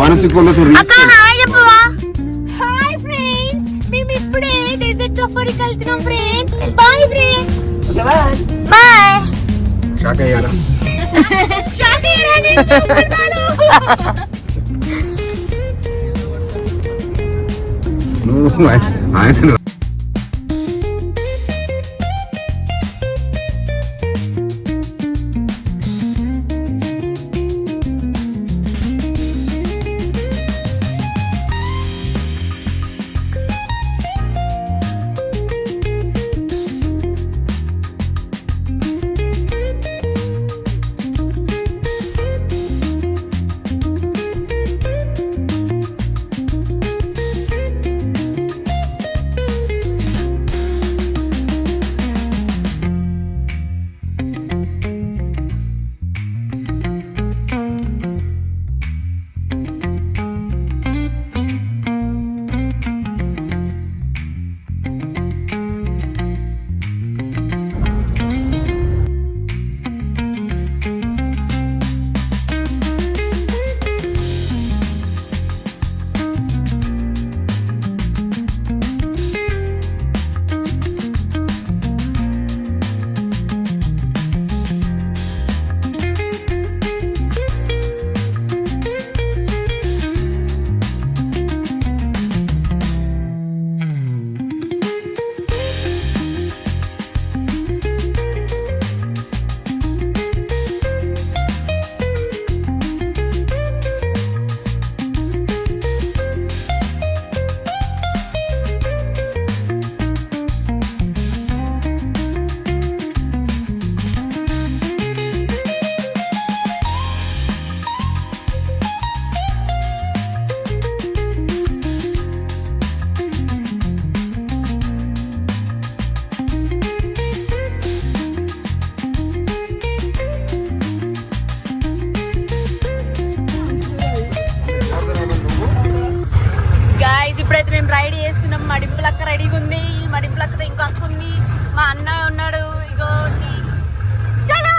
Hi friends, మేము ఇప్పుడే desert safari వెళ్తున్నాం friends. Bye friends. Okay bye. Bye. Shock అయ్యారా? షాక్ అయ్యారా? ఆయన ఇప్పుడైతే మేము రైడ్ చేస్తున్నాం. మడింపులక్క రెడీగా ఉంది. మడింపులక్కతో ఇంకో అక్క ఉంది. మా అన్నయ్య ఉన్నాడు. ఇగో చలో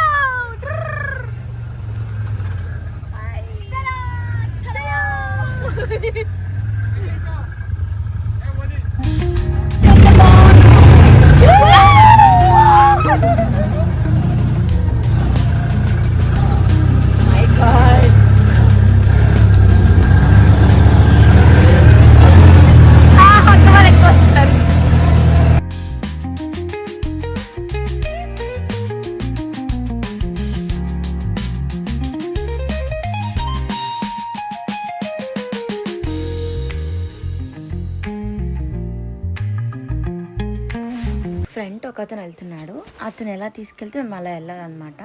ఫ్రెండ్ ఒక అతను వెళ్తున్నాడు. అతను ఎలా తీసుకెళ్తే మేము అలా వెళ్ళాలన్నమాట.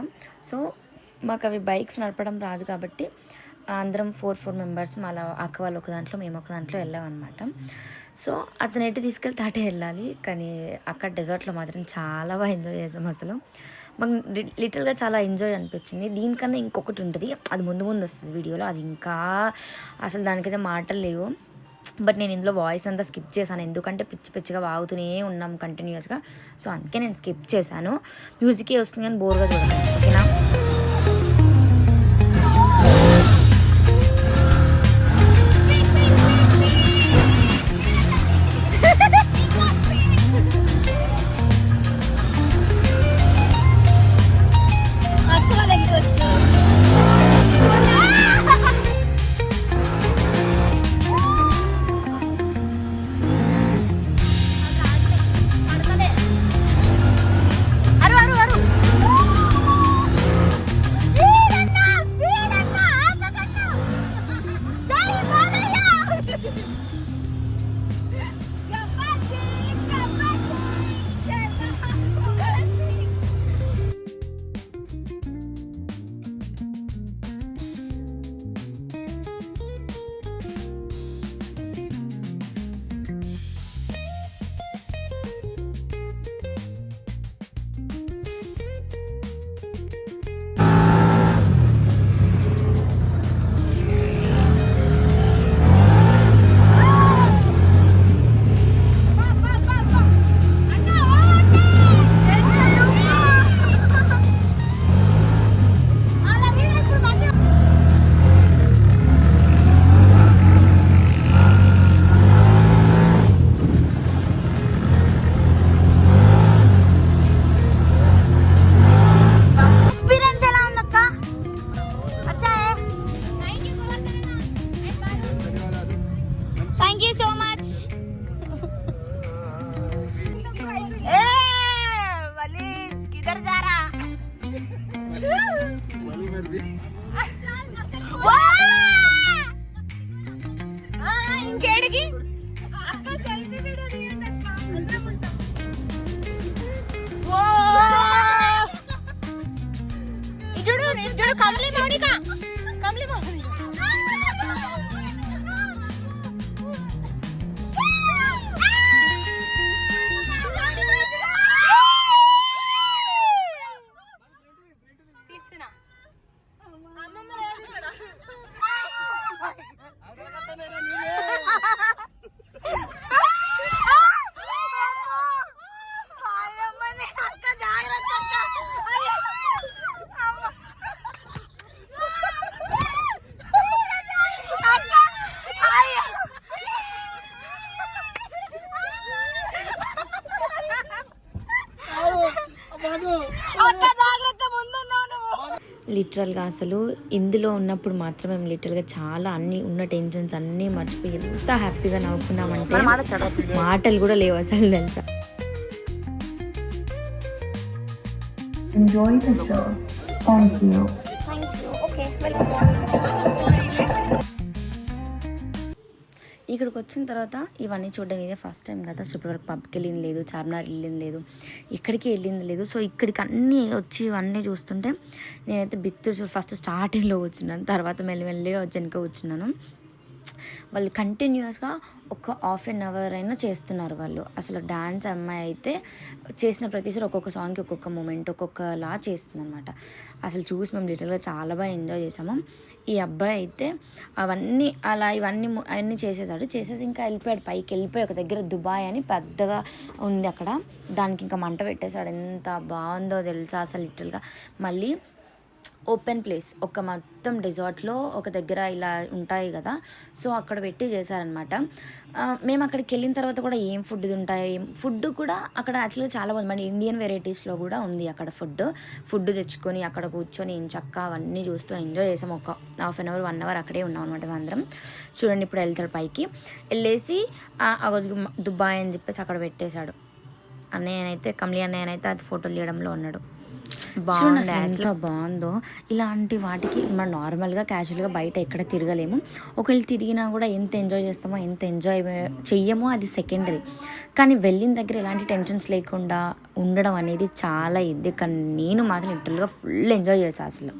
సో మాకు అవి బైక్స్ నడపడం రాదు కాబట్టి అందరం 4 మెంబర్స్ అలా అక్క వాళ్ళు ఒక దాంట్లో మేము ఒక దాంట్లో వెళ్ళామన్నమాట. సో అతను ఎటు తీసుకెళ్తే అటే వెళ్ళాలి. కానీ అక్కడ డెజర్ట్లో మాత్రం చాలా బాగా ఎంజాయ్ చేసాం. అసలు మాకు లిటిల్గా చాలా ఎంజాయ్ అనిపించింది. దీనికన్నా ఇంకొకటి ఉంటుంది, అది ముందు వస్తుంది వీడియోలో. అది ఇంకా అసలు దానికైతే మాటలు లేవు. బట్ నేను ఇందులో వాయిస్ అంతా స్కిప్ చేశాను, ఎందుకంటే పిచ్చి పిచ్చిగా వాగుతూనే ఉన్నాం కంటిన్యూస్గా. సో అందుకే నేను స్కిప్ చేశాను. మ్యూజికే వస్తుంది కానీ బోర్గా చూడలేదు. ఓకేనా? లిటరల్గా అసలు ఇందులో ఉన్నప్పుడు మాత్రం మేము లిటరల్గా చాలా అన్నీ ఉన్న టెన్షన్స్ అన్నీ మర్చిపోయి ఎంత హ్యాపీగా నవ్వుకున్నామంటే మాటలు కూడా లేవు అసలు తెలుసా. Enjoy the show. Thank you. Okay. ఇక్కడికి వచ్చిన తర్వాత ఇవన్నీ చూడడం ఇదే ఫస్ట్ టైం కదా. సో ఇప్పటివరకు పబ్కి వెళ్ళింది లేదు, చార్మినార్ వెళ్ళింది లేదు, ఇక్కడికి వెళ్ళింది లేదు. సో ఇక్కడికి అన్నీ వచ్చి ఇవన్నీ చూస్తుంటే నేనైతే బిత్తూరు ఫస్ట్ స్టార్టింగ్లో కూర్చున్నాను, తర్వాత మెల్లిమెల్లిగా వచ్చి వెనక కూర్చున్నాను. వాళ్ళు కంటిన్యూస్గా ఒక హాఫ్ అన్ అవర్ అయినా చేస్తున్నారు వాళ్ళు. అసలు డాన్స్ అమ్మాయి అయితే చేసిన ప్రతిసారి ఒక్కొక్క సాంగ్కి ఒక్కొక్క మూమెంట్ ఒక్కొక్కలా చేస్తుంది అనమాట. అసలు చూసి మేము లిటరల్గా చాలా బాగా ఎంజాయ్ చేసాము. ఈ అబ్బాయి అయితే అవన్నీ అవన్నీ చేసేసి ఇంకా వెళ్ళిపోయాడు, పైకి వెళ్ళిపోయి ఒక దగ్గర దుబాయ్ అని పెద్దగా ఉంది అక్కడ, దానికి ఇంకా మంట పెట్టేశాడు. ఎంత బాగుందో తెలుసా అసలు లిటరల్గా. మళ్ళీ ఓపెన్ ప్లేస్ ఒక మొత్తం డెజార్ట్లో ఒక దగ్గర ఇలా ఉంటాయి కదా, సో అక్కడ పెట్టి చేశారనమాట. మేము అక్కడికి వెళ్ళిన తర్వాత కూడా ఏం ఫుడ్ ఉంటాయి, ఫుడ్ కూడా అక్కడ యాక్చువల్గా చాలా బాగుంది. మన ఇండియన్ వెరైటీస్లో కూడా ఉంది అక్కడ ఫుడ్ తెచ్చుకొని అక్కడ కూర్చొని చక్కగా అవన్నీ చూస్తూ ఎంజాయ్ చేసాం. ఒక హాఫ్ అన్ అవర్ 1 అవర్ అక్కడే ఉన్నాం అనమాట అందరం. చూడండి ఇప్పుడు వెళ్తాడు పైకి, వెళ్ళేసి దుబాయ్ అని చెప్పేసి అక్కడ పెట్టేశాడు. అన్నయ్యనైతే కమలి అన్నయ్యనైతే అది ఫోటోలు తీయడంలో ఉన్నాడు. బాగుంది, ఎంత బాగుందో. ఇలాంటి వాటికి మనం నార్మల్గా క్యాజువల్గా బయట ఎక్కడ తిరగలేము. ఒకవేళ తిరిగినా కూడా ఎంత ఎంజాయ్ చేస్తామో ఎంత ఎంజాయ్ చెయ్యమో అది సెకండరీ, కానీ వెళ్ళిన దగ్గర ఎలాంటి టెన్షన్స్ లేకుండా ఉండడం అనేది చాలా ఇది. కానీ నేను మాత్రం లిటరల్గా ఫుల్ ఎంజాయ్ చేశాను అసలు.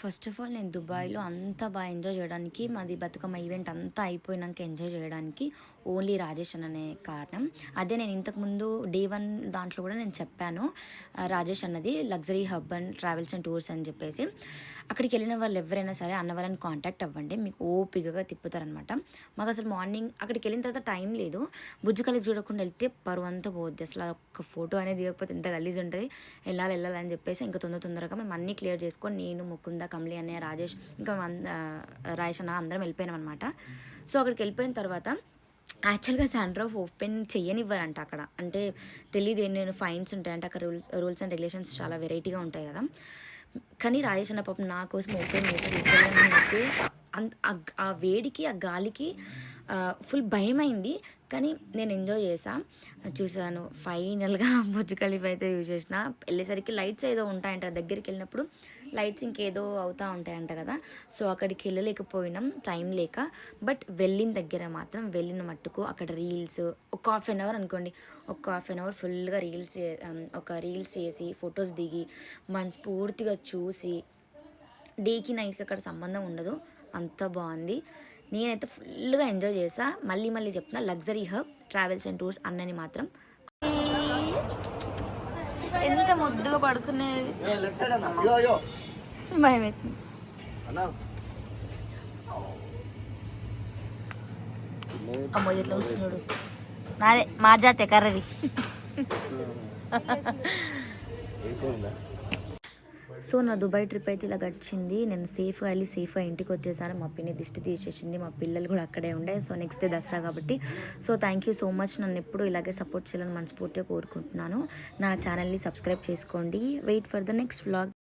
ఫస్ట్ ఆఫ్ ఆల్ నేను దుబాయ్లో అంతా బాగా ఎంజాయ్ చేయడానికి, మాది బతుకమ్మ ఈవెంట్ అంతా అయిపోయినాక ఎంజాయ్ చేయడానికి ఓన్లీ రాజేష్ అనే కారణం. అదే నేను ఇంతకుముందు డే 1 దాంట్లో కూడా నేను చెప్పాను, రాజేష్ అన్నది luxury hub and travels and tours అని చెప్పేసి. అక్కడికి వెళ్ళిన వాళ్ళు ఎవరైనా సరే అన్న వాళ్ళని కాంటాక్ట్ అవ్వండి, మీకు ఓపికగా తిప్పుతారనమాట. మాకు అసలు మార్నింగ్ అక్కడికి వెళ్ళిన తర్వాత టైం లేదు, బుజ్జు కలిపి చూడకుండా వెళ్తే పరువు అంతా పోద్ది. అసలు ఒక ఫోటో అనేది దిగకపోతే ఎంత గలీజ్ ఉంటుంది. వెళ్ళాలని చెప్పేసి ఇంకా తొందరగా మేము అన్నీ క్లియర్ చేసుకొని నేను ముకుంద కమలి అన్నయ్య రాజేష్ ఇంకా రాజేష్ అన్న అందరం వెళ్ళిపోయినాం అనమాట. సో అక్కడికి వెళ్ళిపోయిన తర్వాత యాక్చువల్గా సన్రూఫ్ ఓపెన్ చెయ్యనివ్వరంట అక్కడ, అంటే తెలియదు నేను ఫైన్స్ ఉంటాయంటే అక్కడ రూల్స్ అండ్ రెగ్యులేషన్స్ చాలా వెరైటీగా ఉంటాయి కదా. కానీ రాజేష్ అన్న పాపం నా కోసం ఓపెన్ చేశారు. అయితే ఆ వేడికి ఆ గాలికి ఫుల్ భయం అయింది, కానీ నేను ఎంజాయ్ చూసాను. ఫైనల్గా బుజ్జు ఖలీఫా అయితే యూజ్ చేసిన. వెళ్ళేసరికి లైట్స్ ఏదో ఉంటాయంట, దగ్గరికి వెళ్ళినప్పుడు లైట్స్ ఇంకేదో అవుతూ ఉంటాయంట కదా. సో అక్కడికి వెళ్ళలేకపోయినాం టైం లేక. బట్ వెళ్ళిన మట్టుకు అక్కడ రీల్స్ ఒక హాఫ్ అన్ అవర్ అనుకోండి, ఒక హాఫ్ అన్ అవర్ ఫుల్గా రీల్స్ చేసి ఫొటోస్ దిగి మనస్ఫూర్తిగా చూసి, డేకి నైట్కి అక్కడ సంబంధం ఉండదు, అంత బాగుంది. నేనైతే ఫుల్గా ఎంజాయ్ చేసా. మళ్ళీ చెప్తున్నా, luxury hub travels and tours అన్నని మాత్రం. ఎంత ముద్దుగా పడుకునేది, భయం అవుతుంది. అమ్మో ఎట్లా వస్తున్నాడు, నాదే మా జాతే కర్రది. సో నా దుబాయ్ ట్రిప్ అయితే ఇలా గడిచింది. నేను సేఫ్గా వెళ్ళి సేఫ్గా ఇంటికి వచ్చేసాను. మా పిన్ని దిష్టి తీసేసింది, మా పిల్లలు కూడా అక్కడే ఉండే. సో నెక్స్ట్ డే దసరా కాబట్టి. So thank you so much, నన్ను ఎప్పుడు ఇలాగే సపోర్ట్ చేయాలని మనస్ఫూర్తిగా కోరుకుంటున్నాను. నా ఛానల్ని సబ్స్క్రైబ్ చేసుకోండి. Wait for the next vlog.